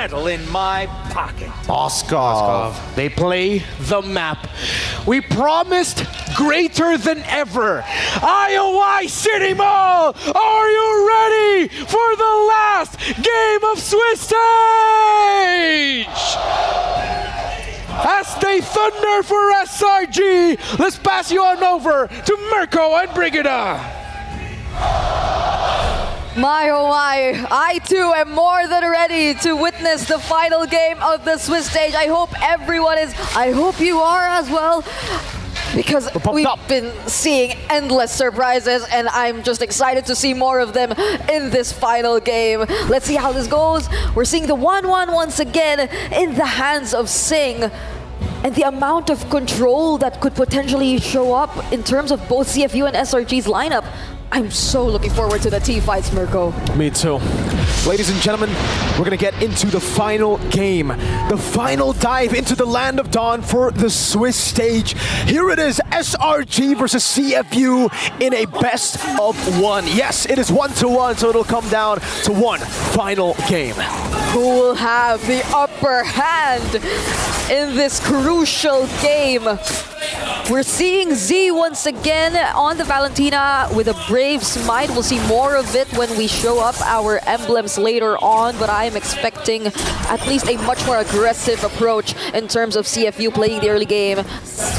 medal in my pocket. Moskov. They play the map. We promised greater than ever. IOI City Mall, are you ready for the last game of Swiss stage? As they thunder for SRG, let's pass you on over to Mirko and Brigida. My oh my, I too am more than ready to witness the final game of the Swiss stage. I hope everyone is, I hope you are as well, because we've been seeing endless surprises and I'm just excited to see more of them in this final game. Let's see how this goes. We're seeing the 1-1 once again in the hands of Sing. And the amount of control that could potentially show up in terms of both CFU and SRG's lineup. I'm so looking forward to the T-fights, Mirko. Me too. Ladies and gentlemen, we're gonna get into the final game. The final dive into the Land of Dawn for the Swiss stage. Here it is, SRG versus CFU in a best of one. Yes, it is 1-1, so it'll come down to one final game. Who will have the upper hand in this crucial game? We're seeing Z once again on the Valentina with a brave smite. We'll see more of it when we show up our emblems later on, but I am expecting at least a much more aggressive approach in terms of CFU playing the early game.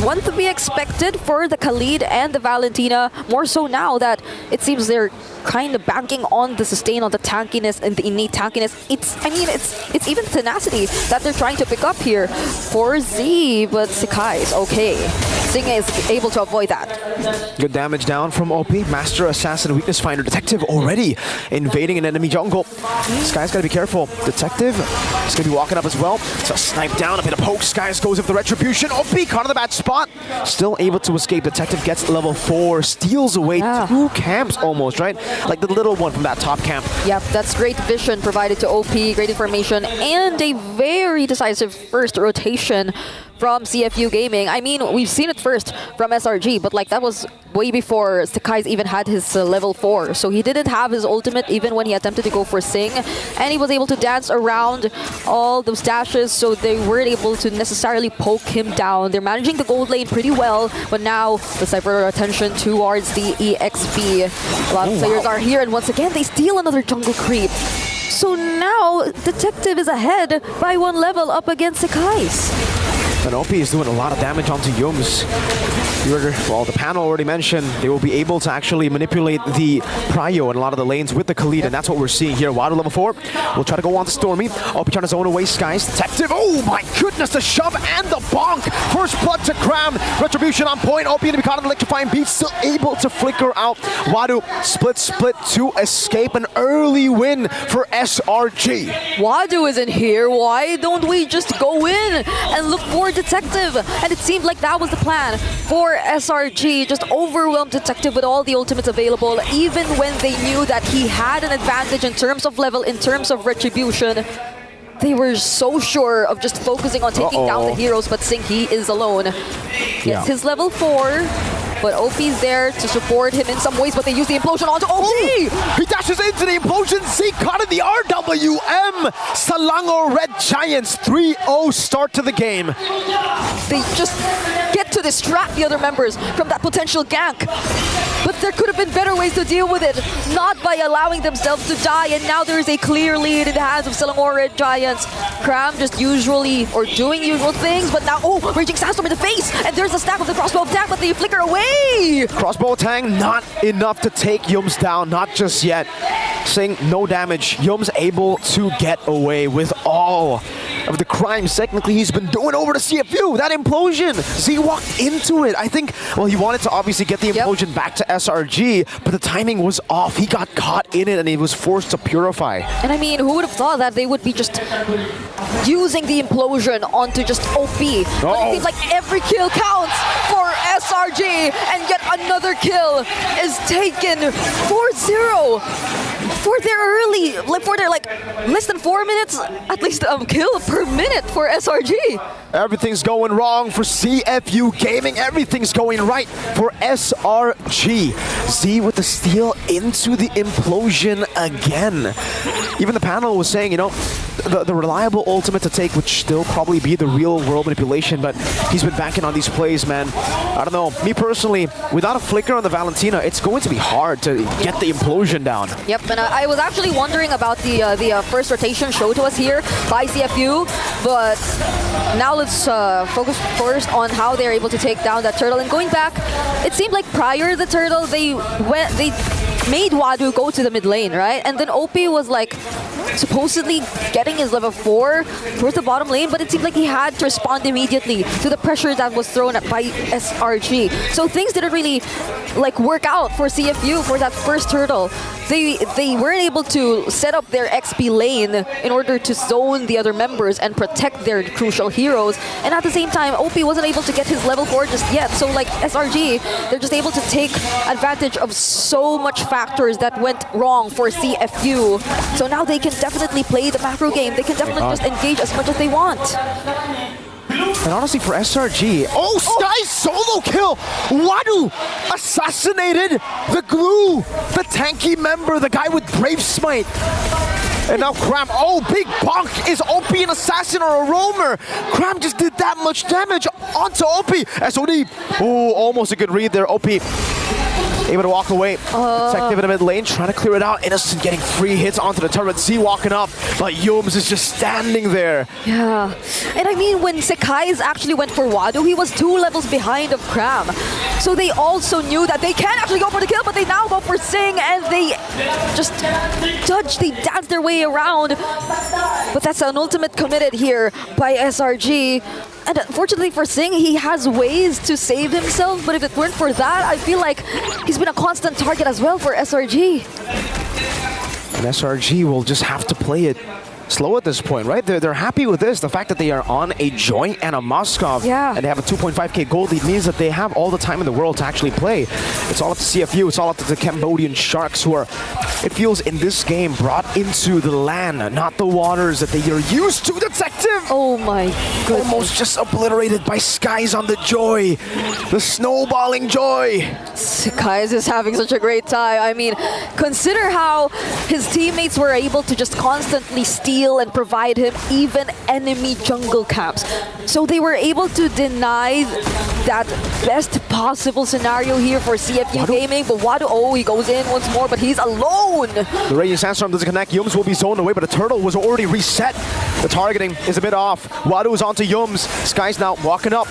One to be expected for the Khalid and the Valentina, more so now that it seems they're kind of banking on the sustain, on the tankiness and the innate tankiness. It's even tenacity that they're trying to pick up here for Z, but Sekai is okay. Sing is able to avoid that. Good damage down from OP. Master Assassin, Weakness Finder. Detective already invading an enemy jungle. This guy's gotta be careful. Detective is gonna be walking up as well. So snipe down, a bit of poke. Skies goes with the Retribution. OP caught in the bad spot. Still able to escape. Detective gets level 4. Steals away 2 camps almost, right? Like the little one from that top camp. Yep, that's great vision provided to OP, great information, and a very decisive first rotation from CFU Gaming. I mean, we've seen it first from SRG, but like that was way before Sakai's even had his level 4. So he didn't have his ultimate even when he attempted to go for Sing, and he was able to dance around all those dashes, so they weren't able to necessarily poke him down. They're managing the gold lane pretty well, but now let's divert our attention towards the EXP. A lot of players are here, and once again, they steal another jungle creep. So now, Detective is ahead by 1 level up against Sakai's. And OP is doing a lot of damage onto Yums. Well, the panel already mentioned they will be able to actually manipulate the Prio and a lot of the lanes with the Khalid, and that's what we're seeing here. Water level 4 will try to go on to Stormy. OP trying to zone away Skies. Detective, oh my goodness, the shove and the bonk. First blood to Cram. Retribution on point. OP going to be caught in the electrifying beat, still able to flicker out. Wadu split to escape. An early win for SRG. Wadu isn't here. Why don't we just go in and look for Detective? And it seemed like that was the plan for SRG. Just overwhelm Detective with all the ultimates available, even when they knew that he had an advantage in terms of level, in terms of retribution. They were so sure of just focusing on taking down the heroes, but Sing, he is alone. Gets his level 4. But OP's there to support him in some ways, but they use the implosion onto OP! He dashes into the implosion. Z caught in the RWM. Selangor Red Giants 3-0 start to the game. They just get to distract the other members from that potential gank. But there could have been better ways to deal with it, not by allowing themselves to die, and now there is a clear lead in the hands of Selangor Red Giants. Cram just doing usual things, but now, Raging Sandstorm in the face! And there's a stack of the crossbow attack, but they flicker away! Crossbow attack, not enough to take Yums down, not just yet. Sing, no damage. Yums able to get away with all of the crimes technically he's been doing over to CFU. That implosion, Z walked into it. I think, well, he wanted to obviously get the implosion back to SRG, but the timing was off. He got caught in it and he was forced to purify. And I mean, who would have thought that they would be just using the implosion onto just OP? But it seems like every kill counts for SRG, and yet another kill is taken. 4-0. for their early, like for their like less than 4 minutes, at least kill per minute for SRG. Everything's going wrong for CFU Gaming. Everything's going right for SRG. Z with the steal into the implosion again. Even the panel was saying, you know, the reliable ultimate to take would still probably be the real world manipulation, but he's been banking on these plays, man. I don't know. Me personally, without a flicker on the Valentina, it's going to be hard to get the implosion down. Yep, and I was actually wondering about the first rotation shown to us here by CFU, but now let's focus first on how they're able to take down that turtle. And going back, it seemed like prior to the turtle, they made Wadu go to the mid lane, right? And then OP was like supposedly getting his level 4 towards the bottom lane, but it seemed like he had to respond immediately to the pressure that was thrown at by SRG. So things didn't really like work out for CFU for that first turtle. They weren't able to set up their XP lane in order to zone the other members and protect their crucial heroes. And at the same time, OP wasn't able to get his level 4 just yet. So like SRG, they're just able to take advantage of so much factors that went wrong for CFU. So now they can definitely play the macro game. They can definitely just engage as much as they want. And honestly, for SRG, oh, Sky solo kill! Wadu assassinated the glue, the tanky member, the guy with Brave Smite. And now Cram, oh, big bonk! Is OP an assassin or a roamer? Cram just did that much damage onto OP. SOD, oh, almost a good read there, OP. Able to walk away. Detective in the mid lane, trying to clear it out. Innocent getting free hits onto the turret. Z walking up, but Yomes is just standing there. Yeah. And I mean, when Sekai's actually went for Wadu, he was 2 levels behind of Cram. So they also knew that they can actually go for the kill, but they now go for Sing, and they just they dance their way around. But that's an ultimate committed here by SRG. And unfortunately for Sing, he has ways to save himself, but if it weren't for that, I feel like he's been a constant target as well for SRG. And SRG will just have to play it slow at this point, right? They're happy with this. The fact that they are on a joint and a Moskov, yeah, and they have a 2.5k gold lead means that they have all the time in the world to actually play. It's all up to CFU. It's all up to the Cambodian Sharks, who are, it feels in this game, brought into the land, not the waters that they are used to. Detective! Oh my goodness. Almost just obliterated by Skies on the Joy. The snowballing joy. Skies is having such a great time. I mean, consider how his teammates were able to just constantly steal and provide him even enemy jungle camps. So they were able to deny that best possible scenario here for CFU Gaming. But Wadu, oh, he goes in once more, but he's alone. The Raging Sandstorm doesn't connect. Yums will be zoned away, but the turtle was already reset. The targeting is a bit off. Wadu is onto Yums. Sky's now walking up.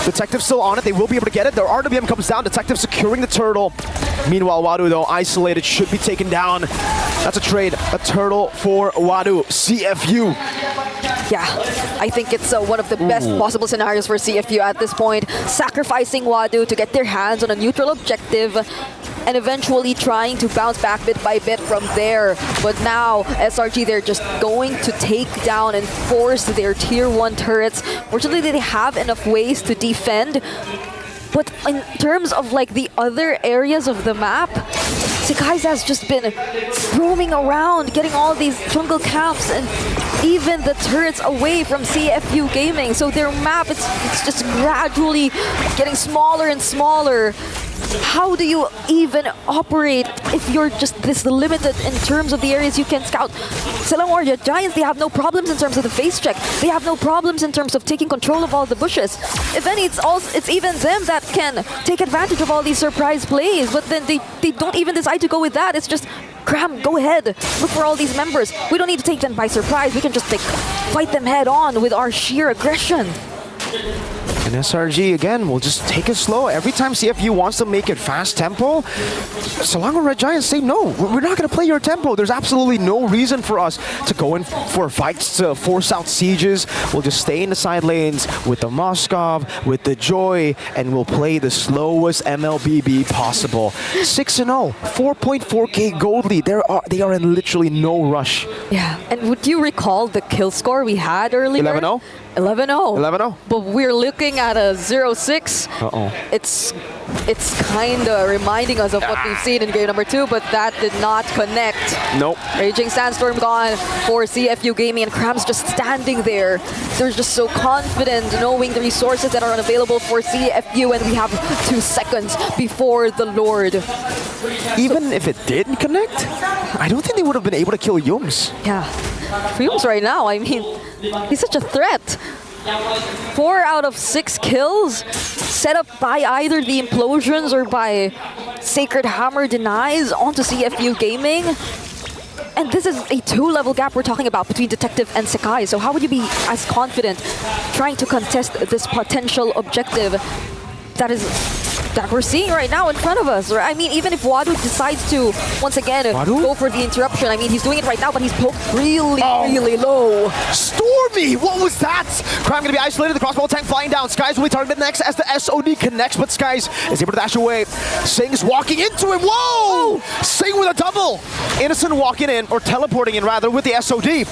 Detective still on it. They will be able to get it. Their RWM comes down. Detective securing the turtle. Meanwhile, Wadu, though, isolated, should be taken down. That's a trade. A turtle for Wadu. CFU. Yeah, I think it's one of the best possible scenarios for CFU at this point. Sacrificing Wadu to get their hands on a neutral objective and eventually trying to bounce back bit by bit from there. But now, SRG, they're just going to take down and force their tier 1 turrets. Fortunately, they have enough ways to defend. But in terms of like the other areas of the map, Sekai's has just been roaming around, getting all these jungle camps and even the turrets away from CFU Gaming. So their map, it's just gradually getting smaller and smaller. How do you even operate if you're just this limited in terms of the areas you can scout? Selangor Giants, they have no problems in terms of the face check. They have no problems in terms of taking control of all the bushes. If any, it's even them that can take advantage of all these surprise plays, but then they don't even decide to go with that. It's just, Cram, go ahead, look for all these members. We don't need to take them by surprise. We can just fight them head on with our sheer aggression. And SRG, again, will just take it slow. Every time CFU wants to make it fast tempo, Selangor Red Giants say, no, we're not going to play your tempo. There's absolutely no reason for us to go in for fights, to force out sieges. We'll just stay in the side lanes with the Moskov, with the Joy, and we'll play the slowest MLBB possible. 6-0, 4.4k gold lead. They are in literally no rush. Yeah, and would you recall the kill score we had earlier? 11-0? 11-0. 11-0. we're looking at a 0-6. Uh-oh. It's kind of reminding us of what we've seen in game number 2, but that did not connect. Nope. Raging Sandstorm gone for CFU Gaming, and Cram's just standing there. They're just so confident knowing the resources that are unavailable for CFU, and we have 2 seconds before the Lord. Even if it didn't connect, I don't think they would have been able to kill Yums. Yeah. Fumes right now, I mean, he's such a threat. 4 out of 6 kills set up by either the implosions or by Sacred Hammer denies onto CFU Gaming. And this is a 2-level gap we're talking about between Detective and Sekai. So how would you be as confident trying to contest this potential objective that we're seeing right now in front of us? Right? I mean, even if Wadu decides to, once again, go for the interruption, I mean, he's doing it right now, but he's poked really, really low. Stormy! What was that? Cram gonna be isolated, the crossbow tank flying down. Skies will be targeted next as the SOD connects, but Skies is able to dash away. Sing's walking into him. Whoa! Sing with a double. Innocent walking in, or teleporting in rather, with the SOD.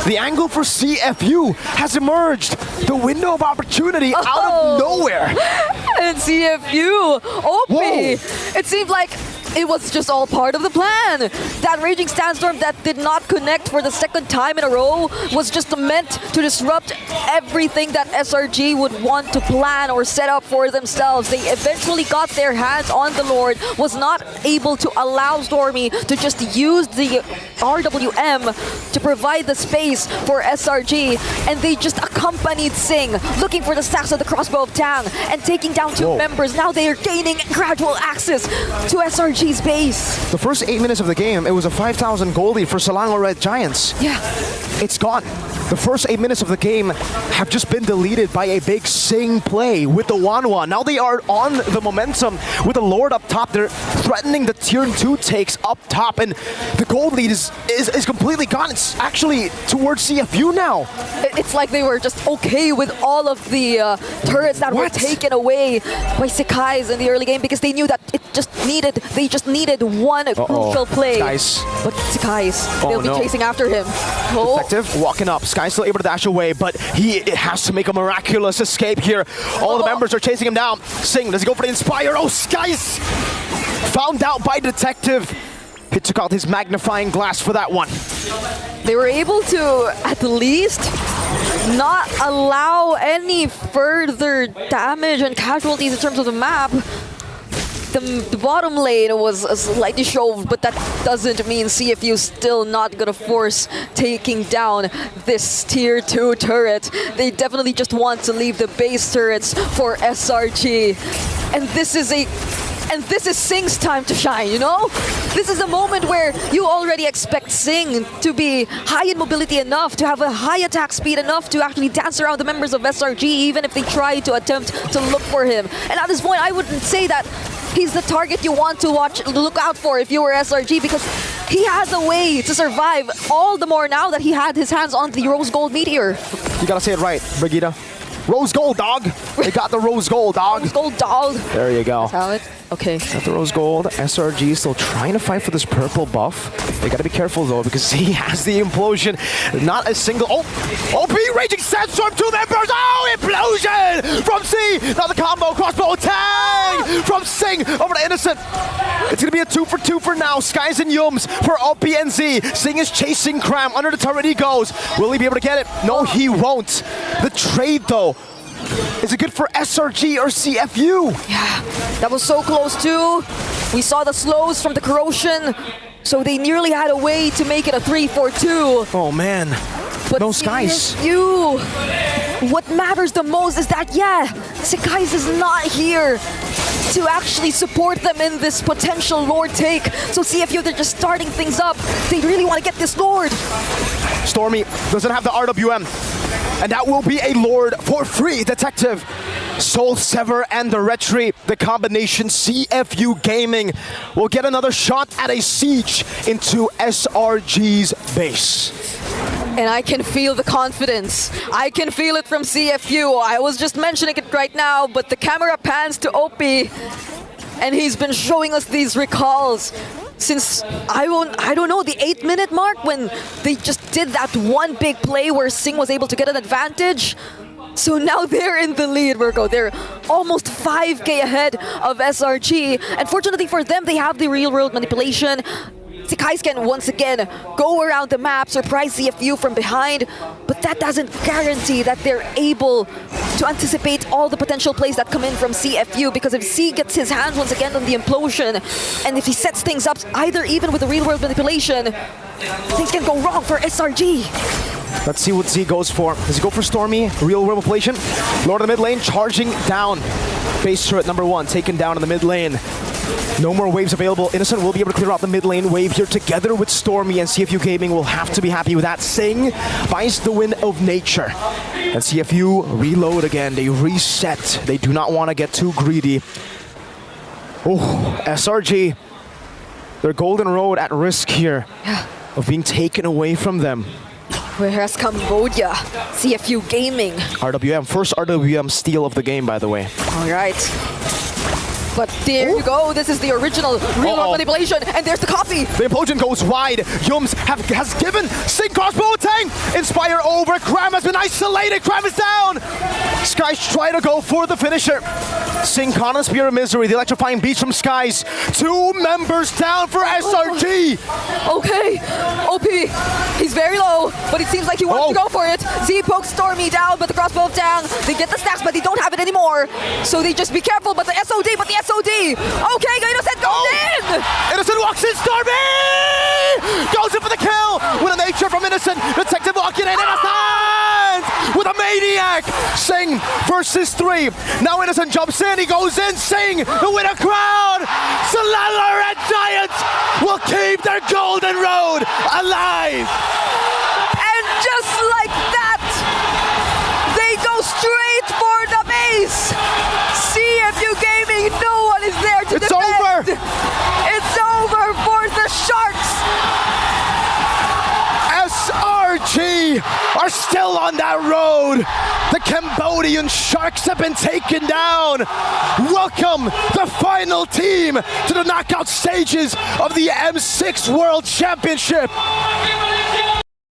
The angle for CFU has emerged. The window of opportunity out of nowhere. And CFU, OP, it seemed like it was just all part of the plan. That Raging Sandstorm that did not connect for the second time in a row was just meant to disrupt everything that SRG would want to plan or set up for themselves. They eventually got their hands on the Lord, was not able to allow Stormy to just use the RWM to provide the space for SRG, and they just accompanied Sing, looking for the stacks of the crossbow of Tang and taking down 2 members. Now they are gaining gradual access to SRG's base. The first 8 minutes of the game, it was a 5,000 gold lead for Selangor Red Giants. Yeah. It's gone. The first 8 minutes of the game have just been deleted by a big Sing play with the Wanwa. Now they are on the momentum with the Lord up top. They're threatening the tier 2 takes up top, and the gold lead is completely gone. It's actually towards CFU now. It's like they were just okay with all of the turrets that were taken away by Sekai's in the early game, because they knew that they just needed one crucial play. Skies. But Sekai's, they'll be chasing after him. Detective walking up. Sky's still able to dash away, but he has to make a miraculous escape here. All the members are chasing him down. Sing, does he go for the Inspire? Oh, Sky's found out by Detective. He took out his magnifying glass for that one. They were able to, at least, not allow any further damage and casualties in terms of the map. The bottom lane was slightly shoved, but that doesn't mean CFU still not gonna force taking down this tier 2 turret. They definitely just want to leave the base turrets for SRG. And this is Sing's time to shine, you know? This is a moment where you already expect Sing to be high in mobility enough, to have a high attack speed enough to actually dance around the members of SRG, even if they try to attempt to look for him. And at this point, I wouldn't say that he's the target you want to look out for if you were SRG, because he has a way to survive, all the more now that he had his hands on the Rose Gold Meteor. You gotta say it right, Brigitte. Rose Gold, dog. They got the Rose Gold, dog. Rose Gold, dog. There you go. That's how it. Okay. Got the Rose Gold. SRG still trying to fight for this purple buff. They gotta be careful though, because he has the implosion. Not a single. OP Raging Sandstorm, 2 members. Oh, implosion from C. Now the combo crossbow tag from Sing over to Innocent. It's gonna be a 2 for 2 for now. Skies and Yums for OP and Z. Sing is chasing Cram. Under the turret he goes. Will he be able to get it? No, he won't. The trade though. Is it good for SRG or CFU? Yeah, that was so close too. We saw the slows from the corrosion, so they nearly had a way to make it a 3-4-2. Oh man, but no Skies. CFU, what matters the most is that, Sekai's is not here to actually support them in this potential Lord take. So CFU, they're just starting things up. They really want to get this Lord. Stormy doesn't have the RWM. And that will be a Lord for free. Detective, Soul Sever, and the Retry. The combination CFU Gaming will get another shot at a siege into SRG's base. And I can feel the confidence. I can feel it from CFU. I was just mentioning it right now, but the camera pans to OP, and he's been showing us these recalls since, I don't know, the 8-minute mark, when they just did that one big play where Sing was able to get an advantage. So now they're in the lead, Virgo. They're almost 5k ahead of SRG. And fortunately for them, they have the real-world manipulation. Sekais can once again go around the map, surprise CFU from behind, but that doesn't guarantee that they're able to anticipate all the potential plays that come in from CFU, because if C gets his hands once again on the implosion, and if he sets things up, either even with the real-world manipulation, things can go wrong for SRG. Let's see what Z goes for. Does he go for Stormy? Real world manipulation. Lord of the mid lane charging down. Base turret number 1 taken down in the mid lane. No more waves available. Innocent will be able to clear out the mid lane wave here together with Stormy, and CFU Gaming will have to be happy with that. Sing buys the win of nature. And CFU reload again. They reset. They do not want to get too greedy. Oh, SRG. Their golden road at risk here of being taken away from them. Whereas Cambodia, CFU Gaming. RWM, first RWM steal of the game, by the way. All right. But there you go. This is the original real-world manipulation, and there's the copy. The implosion goes wide. Yums has given Sing crossbow tank. Inspire over. Cram has been isolated. Cram is down. Skies try to go for the finisher. Sing Conan Spear of Misery. The electrifying beast from Skies. 2 members down for SRG. Okay, OP, he's very low, but it seems like he wants to go for it. Z pokes Stormy down, but the crossbow down. They get the stacks, but they don't have it anymore. So they just be careful, but the SOD. Okay, Innocent goes in! Innocent walks in, Stormy! Goes in for the kill! With a nature from Innocent. Detective walking in, Innocent! With a maniac! Sing versus 3. Now Innocent jumps in, he goes in, Sing! The winner crown! Solana Red Giants will keep their golden road alive! And just like that, they go straight for the base! CFU Gaming, no one is there to defend! It's over! It's over for the Sharks! SRG are still on that road. The Cambodian Sharks have been taken down. Welcome the final team to the knockout stages of the M6 World Championship.